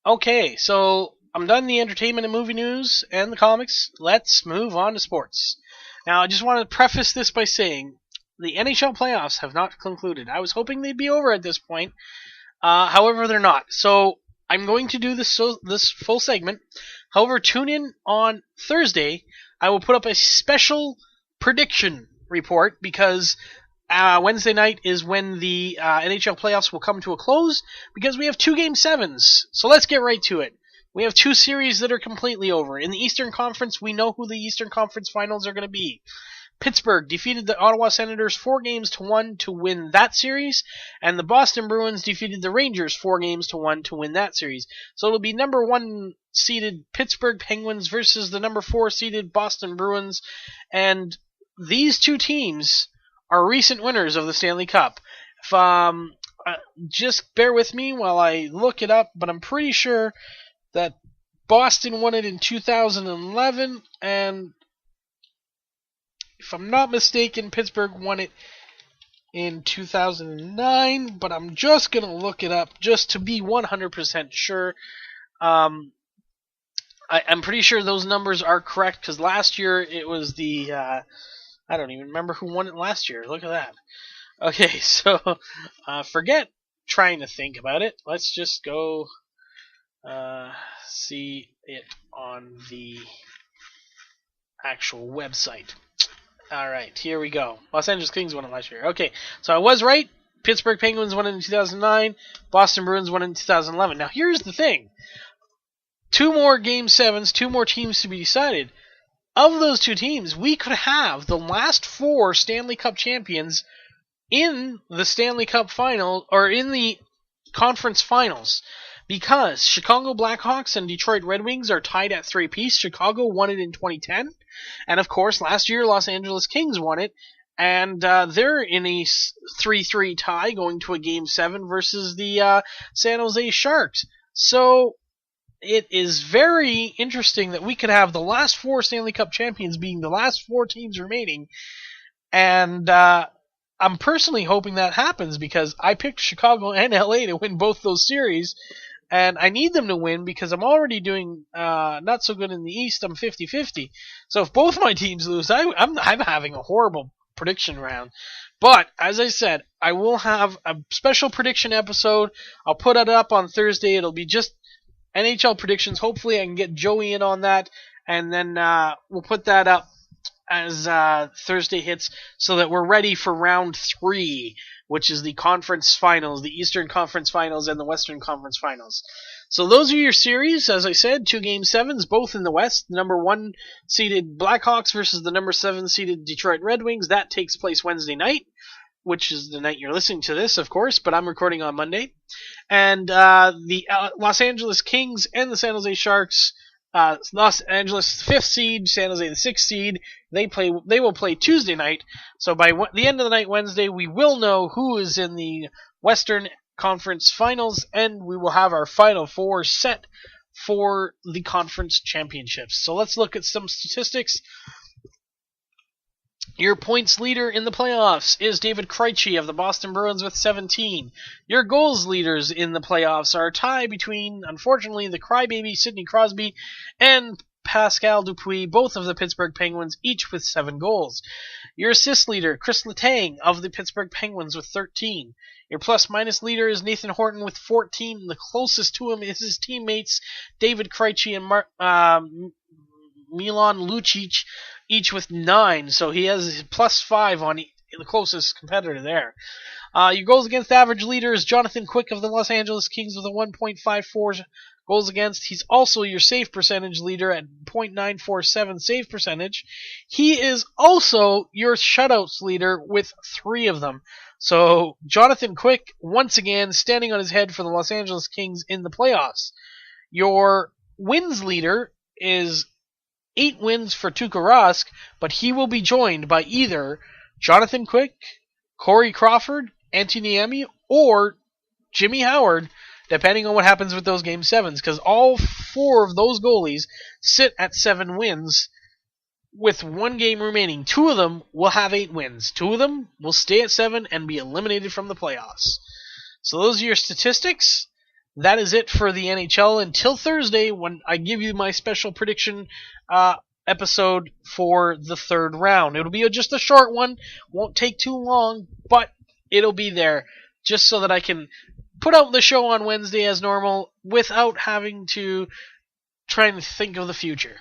Okay, so I'm done the entertainment and movie news and the comics. Let's move on to sports. Now, I just want to preface this by saying the NHL playoffs have not concluded. I was hoping they'd be over at this point. However, they're not. So I'm going to do this full segment. However, tune in on Thursday. I will put up a special prediction report because Wednesday night is when the NHL playoffs will come to a close because we have 2 Game 7s. So let's get right to it. We have 2 series that are completely over. In the Eastern Conference, we know who the Eastern Conference finals are going to be. Pittsburgh defeated the Ottawa Senators 4-1 to win that series, and the Boston Bruins defeated the Rangers 4-1 to win that series. So it'll be number 1 seeded Pittsburgh Penguins versus the number 4 seeded Boston Bruins, and these 2 teams are recent winners of the Stanley Cup. Just bear with me while I look it up, but I'm pretty sure that Boston won it in 2011, and if I'm not mistaken, Pittsburgh won it in 2009, but I'm just going to look it up just to be 100% sure. I'm pretty sure those numbers are correct because last year it was the I don't even remember who won it last year. Look at that. Okay, so forget trying to think about it. Let's just go see it on the actual website. Alright, here we go. Los Angeles Kings won it last year. Okay, so I was right. Pittsburgh Penguins won it in 2009. Boston Bruins won it in 2011. Now, here's the thing. 2 more Game 7s, 2 more teams to be decided. Of those 2 teams, we could have the last 4 Stanley Cup champions in the Stanley Cup final, or in the conference finals. Because Chicago Blackhawks and Detroit Red Wings are tied at 3 apiece. Chicago won it in 2010. And of course, last year, Los Angeles Kings won it. And they're in a 3-3 tie going to a Game 7 versus the San Jose Sharks. So it is very interesting that we could have the last 4 Stanley Cup champions being the last 4 teams remaining. And I'm personally hoping that happens because I picked Chicago and LA to win both those series. And I need them to win because I'm already doing not so good in the East. I'm 50-50. So if both my teams lose, I'm having a horrible prediction round. But, as I said, I will have a special prediction episode. I'll put it up on Thursday. It'll be just NHL predictions. Hopefully I can get Joey in on that. And then we'll put that up as Thursday hits so that we're ready for round 3, which is the conference finals, the Eastern Conference Finals and the Western Conference Finals. So those are your series. As I said, 2 Game 7s, both in the West. The number 1 seeded Blackhawks versus the number 7 seeded Detroit Red Wings. That takes place Wednesday night, which is the night you're listening to this, of course, but I'm recording on Monday. And the Los Angeles Kings and the San Jose Sharks, Los Angeles 5th seed, San Jose the 6th seed, they will play Tuesday night. So by the end of the night Wednesday, we will know who is in the Western Conference Finals, and we will have our Final 4 set for the conference championships. So let's look at some statistics. Your points leader in the playoffs is David Krejci of the Boston Bruins with 17. Your goals leaders in the playoffs are a tie between, unfortunately, the crybaby Sidney Crosby and Pascal Dupuis, both of the Pittsburgh Penguins, each with 7 goals. Your assist leader, Chris Letang of the Pittsburgh Penguins with 13. Your plus-minus leader is Nathan Horton with 14. The closest to him is his teammates, David Krejci and Milan Lucic, each with 9, so he has plus 5 on the closest competitor there. Your goals against average leader is Jonathan Quick of the Los Angeles Kings with a 1.54 goals against. He's also your save percentage leader at .947 save percentage. He is also your shutouts leader with 3 of them. So Jonathan Quick, once again, standing on his head for the Los Angeles Kings in the playoffs. Your wins leader is 8 wins for Tuukka Rask, but he will be joined by either Jonathan Quick, Corey Crawford, Anthony Niemi, or Jimmy Howard, depending on what happens with those Game 7s, because all 4 of those goalies sit at 7 wins with 1 game remaining. 2 of them will have 8 wins. 2 of them will stay at 7 and be eliminated from the playoffs. So those are your statistics. That is it for the NHL until Thursday when I give you my special prediction episode for the 3rd round. It'll be just a short one, won't take too long, but it'll be there just so that I can put out the show on Wednesday as normal without having to try and think of the future.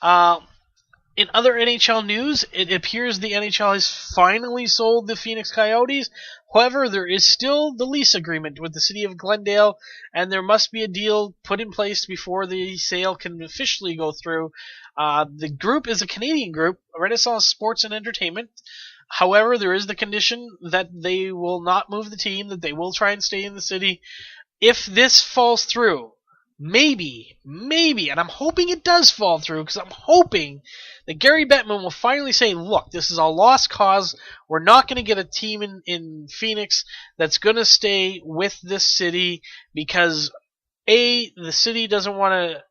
In other NHL news, it appears the NHL has finally sold the Phoenix Coyotes. However, there is still the lease agreement with the city of Glendale, and there must be a deal put in place before the sale can officially go through. The group is a Canadian group, Renaissance Sports and Entertainment. However, there is the condition that they will not move the team, that they will try and stay in the city. If this falls through, maybe, and I'm hoping it does fall through, because I'm hoping that Gary Bettman will finally say, look, this is a lost cause. We're not going to get a team in Phoenix that's going to stay with this city because, A, the city doesn't want to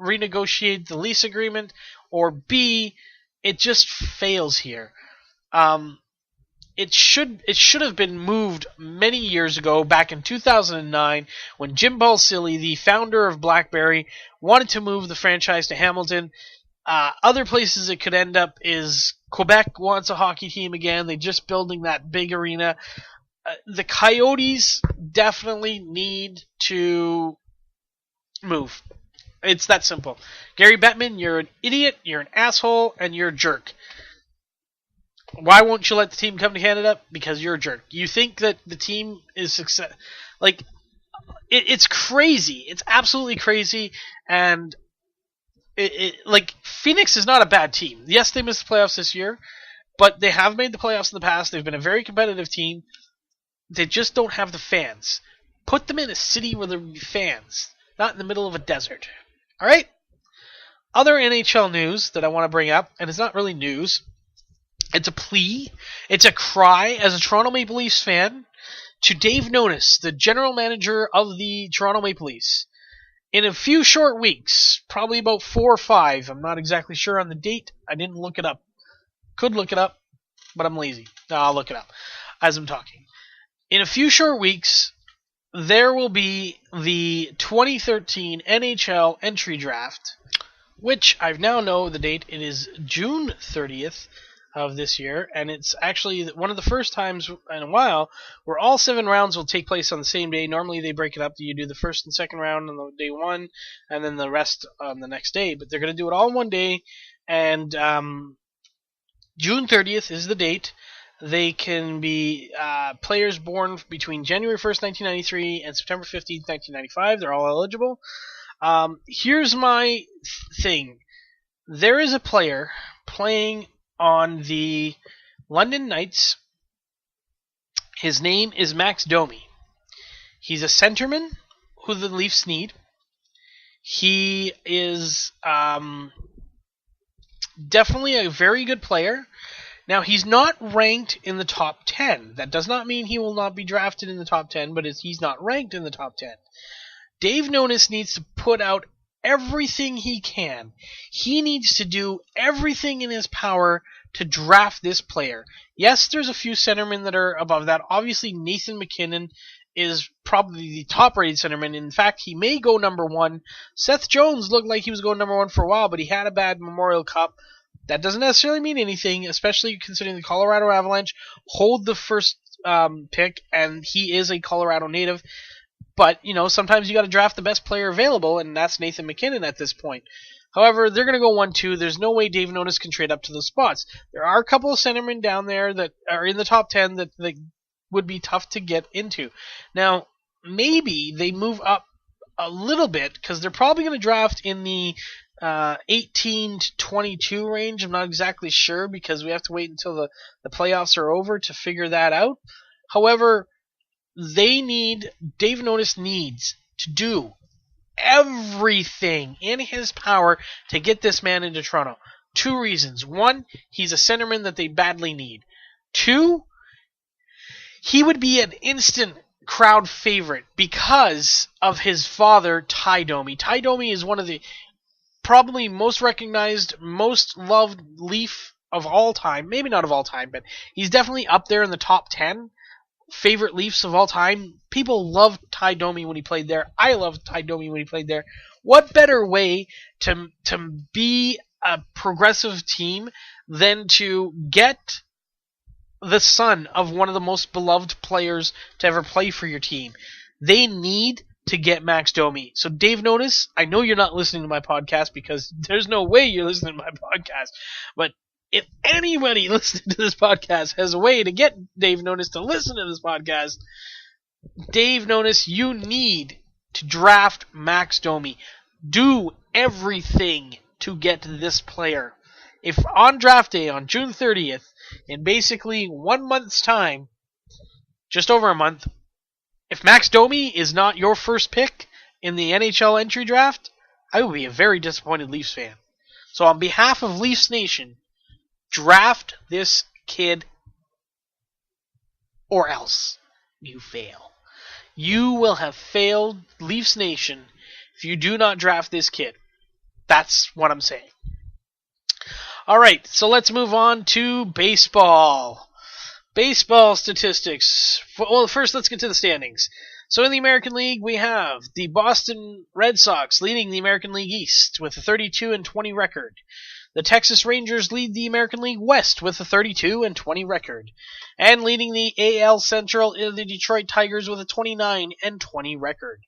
renegotiate the lease agreement, or B, it just fails here. it should have been moved many years ago, back in 2009, when Jim Balsillie, the founder of BlackBerry, wanted to move the franchise to Hamilton. Other places it could end up is Quebec wants a hockey team again. They're just building that big arena. The Coyotes definitely need to move. It's that simple. Gary Bettman, you're an idiot, you're an asshole, and you're a jerk. Why won't you let the team come to Canada? Because you're a jerk. You think that the team is success. Like, it's crazy. It's absolutely crazy. And like, Phoenix is not a bad team. Yes, they missed the playoffs this year, but they have made the playoffs in the past. They've been a very competitive team. They just don't have the fans. Put them in a city where there will be fans, not in the middle of a desert. All right? Other NHL news that I want to bring up, and it's not really news. It's a plea. It's a cry as a Toronto Maple Leafs fan to Dave Nonis, the general manager of the Toronto Maple Leafs. In a few short weeks, probably about 4 or 5, I'm not exactly sure on the date. I didn't look it up. Could look it up, but I'm lazy. No, I'll look it up as I'm talking. In a few short weeks, there will be the 2013 NHL entry draft, which I now know the date. It is June 30th of this year, and it's actually one of the first times in a while where all 7 rounds will take place on the same day. Normally they break it up. You do the first and second round on the day one, and then the rest on the next day. But they're going to do it all in one day, and June 30th is the date. They can be players born between January 1st, 1993 and September 15th, 1995. They're all eligible. Here's my thing. There is a player playing on the London Knights. His name is Max Domi. He's a centerman who the Leafs need. He is definitely a very good player. Now, he's not ranked in the top 10. That does not mean he will not be drafted in the top 10, but he's not ranked in the top 10. Dave Nonis needs to put out everything he can. He needs to do everything in his power to draft this player. Yes, there's a few centermen that are above that. Obviously, Nathan MacKinnon is probably the top-rated centerman. In fact, he may go number 1. Seth Jones looked like he was going number 1 for a while, but he had a bad Memorial Cup. That doesn't necessarily mean anything, especially considering the Colorado Avalanche hold the first pick, and he is a Colorado native. But, sometimes you got to draft the best player available, and that's Nathan MacKinnon at this point. However, they're going to go 1-2. There's no way Dave Nonis can trade up to those spots. There are a couple of centermen down there that are in the top 10 that would be tough to get into. Now, maybe they move up a little bit, because they're probably going to draft in the 18 to 22 range. I'm not exactly sure, because we have to wait until the playoffs are over to figure that out. However, Dave Nonis needs to do everything in his power to get this man into Toronto. 2 reasons. 1, he's a centerman that they badly need. 2, he would be an instant crowd favorite because of his father, Ty Domi. Ty Domi is one of the probably most recognized, most loved Leaf of all time. Maybe not of all time, but he's definitely up there in the top 10 favorite Leafs of all time. People loved Ty Domi when he played there. I loved Ty Domi when he played there. What better way to be a progressive team than to get the son of one of the most beloved players to ever play for your team? They need to get Max Domi. So Dave Nonis, I know you're not listening to my podcast, because there's no way you're listening to my podcast, but if anybody listening to this podcast has a way to get Dave Nonis to listen to this podcast, Dave Nonis, you need to draft Max Domi. Do everything to get this player. If on draft day, on June 30th, in basically 1 month's time, just over a month, if Max Domi is not your first pick in the NHL entry draft, I will be a very disappointed Leafs fan. So on behalf of Leafs Nation, draft this kid, or else you fail. You will have failed Leafs Nation if you do not draft this kid. That's what I'm saying. Alright, so let's move on to baseball. Baseball statistics. Well, first let's get to the standings. So in the American League, we have the Boston Red Sox leading the American League East with a 32-20 record. The Texas Rangers lead the American League West with a 32-20 record. And leading the AL Central are the Detroit Tigers with a 29-20 record.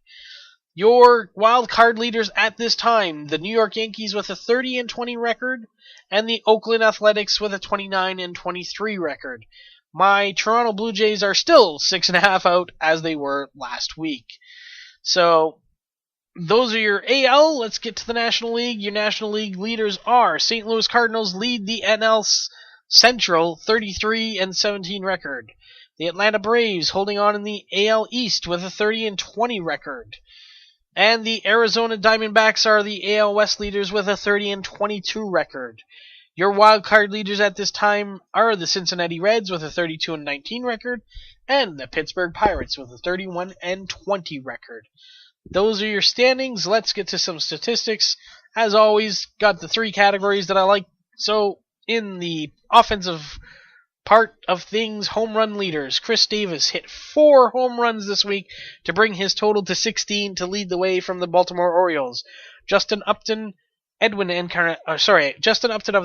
Your wild card leaders at this time, the New York Yankees with a 30-20 record, and the Oakland Athletics with a 29-23 record. My Toronto Blue Jays are still 6.5 out as they were last week. So those are your AL. Let's get to the National League. Your National League leaders are St. Louis Cardinals lead the NL Central 33-17 record. The Atlanta Braves holding on in the AL East with a 30-20 record. And the Arizona Diamondbacks are the AL West leaders with a 30-22 record. Your wild card leaders at this time are the Cincinnati Reds with a 32-19 record, and the Pittsburgh Pirates with a 31-20 record. Those are your standings. Let's get to some statistics. As always, got the three categories that I like. So, in the offensive part of things, home run leaders. Chris Davis hit 4 home runs this week to bring his total to 16 to lead the way from the Baltimore Orioles. Justin Upton of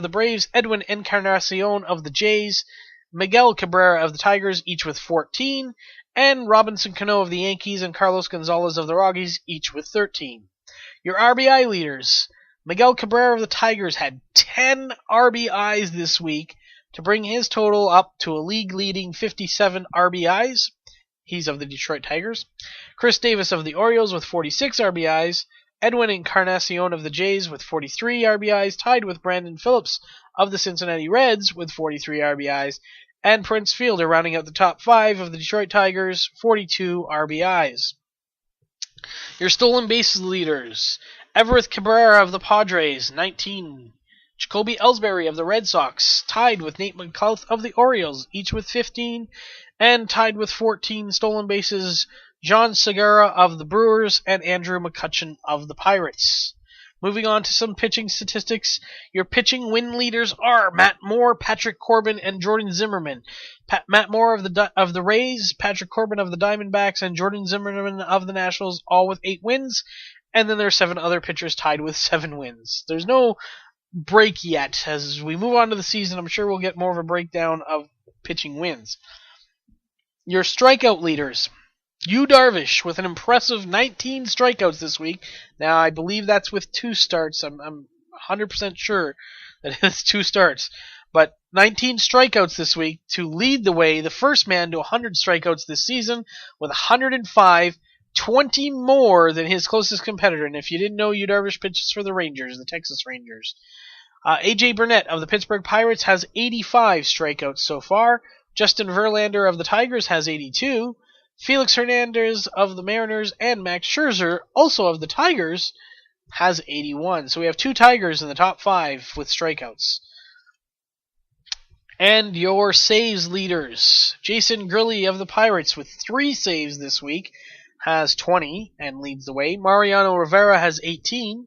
the Braves, Edwin Encarnacion of the Jays, Miguel Cabrera of the Tigers, each with 14, and Robinson Cano of the Yankees and Carlos Gonzalez of the Rockies, each with 13. Your RBI leaders. Miguel Cabrera of the Tigers had 10 RBIs this week to bring his total up to a league-leading 57 RBIs. He's of the Detroit Tigers. Chris Davis of the Orioles with 46 RBIs. Edwin Encarnacion of the Jays with 43 RBIs, tied with Brandon Phillips of the Cincinnati Reds with 43 RBIs, and Prince Fielder rounding out the top 5 of the Detroit Tigers, 42 RBIs. Your stolen bases leaders. Everett Cabrera of the Padres, 19. Jacoby Ellsbury of the Red Sox, tied with Nate McCullough of the Orioles, each with 15, and tied with 14 stolen bases, John Segura of the Brewers and Andrew McCutchen of the Pirates. Moving on to some pitching statistics, your pitching win leaders are Matt Moore, Patrick Corbin, and Jordan Zimmerman. Matt Moore of the Rays, Patrick Corbin of the Diamondbacks, and Jordan Zimmerman of the Nationals, all with 8 wins. And then there are 7 other pitchers tied with 7 wins. There's no break yet. As we move on to the season, I'm sure we'll get more of a breakdown of pitching wins. Your strikeout leaders. Yu Darvish with an impressive 19 strikeouts this week. Now, I believe that's with 2 starts. I'm 100% sure that it's 2 starts. But 19 strikeouts this week to lead the way, the first man to 100 strikeouts this season with 105, 20 more than his closest competitor. And if you didn't know, Yu Darvish pitches for the Rangers, the Texas Rangers. A.J. Burnett of the Pittsburgh Pirates has 85 strikeouts so far. Justin Verlander of the Tigers has 82. Felix Hernandez of the Mariners and Max Scherzer, also of the Tigers, has 81. So we have 2 Tigers in the top 5 with strikeouts. And your saves leaders. Jason Gurley of the Pirates with 3 saves this week has 20 and leads the way. Mariano Rivera has 18.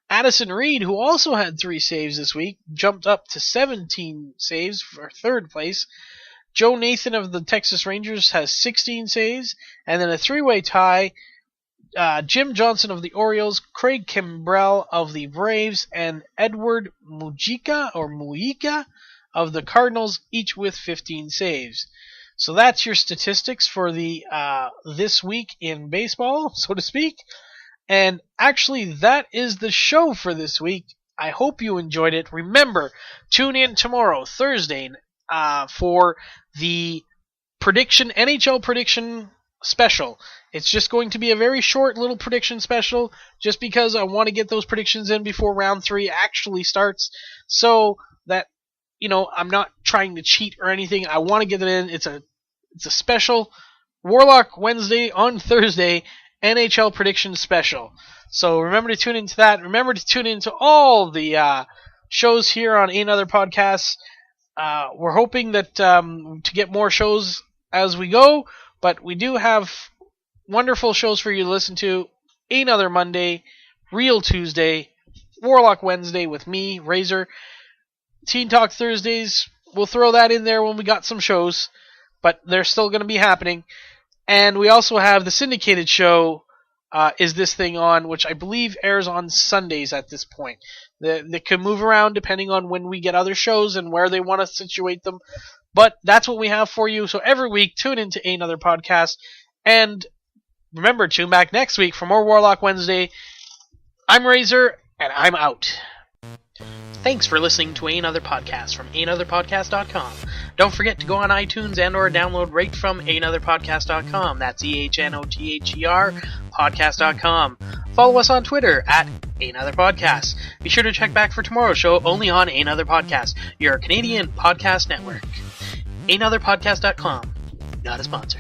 Addison Reed, who also had 3 saves this week, jumped up to 17 saves for 3rd place. Joe Nathan of the Texas Rangers has 16 saves, and then a 3-way tie, Jim Johnson of the Orioles, Craig Kimbrell of the Braves, and Edward Mujica of the Cardinals, each with 15 saves. So that's your statistics for the this week in baseball, so to speak. And actually, that is the show for this week. I hope you enjoyed it. Remember, tune in tomorrow, Thursday, for the NHL prediction special. It's just going to be a very short little prediction special, just because I want to get those predictions in before round 3 actually starts, so that, I'm not trying to cheat or anything. I want to get it in. It's a special Warlock Wednesday on Thursday NHL prediction special. So remember to tune into that. Remember to tune into all the shows here on Ehnother Podcast. We're hoping that to get more shows as we go, but we do have wonderful shows for you to listen to. Ehnother Monday, Real Tuesday, Warlock Wednesday with me, Rayzor. Teen Talk Thursdays, we'll throw that in there when we got some shows. but they're still going to be happening. And we also have the syndicated show, Is This Thing On, which I believe airs on Sundays at this point. They can move around depending on when we get other shows and where they want to situate them. But that's what we have for you. So every week, tune into Ehnother Podcast. And remember, tune back next week for more Warlock Wednesday. I'm Rayzor, and I'm out. Thanks for listening to Ehnother Podcast from Ehnotherpodcast.com. Don't forget to go on iTunes and or download right from Ehnotherpodcast.com. That's EHNOTHER podcast.com. Follow us on Twitter at Ehnother Podcast. Be sure to check back for tomorrow's show only on Ehnother Podcast, your Canadian podcast network. Ehnotherpodcast.com. Not a sponsor.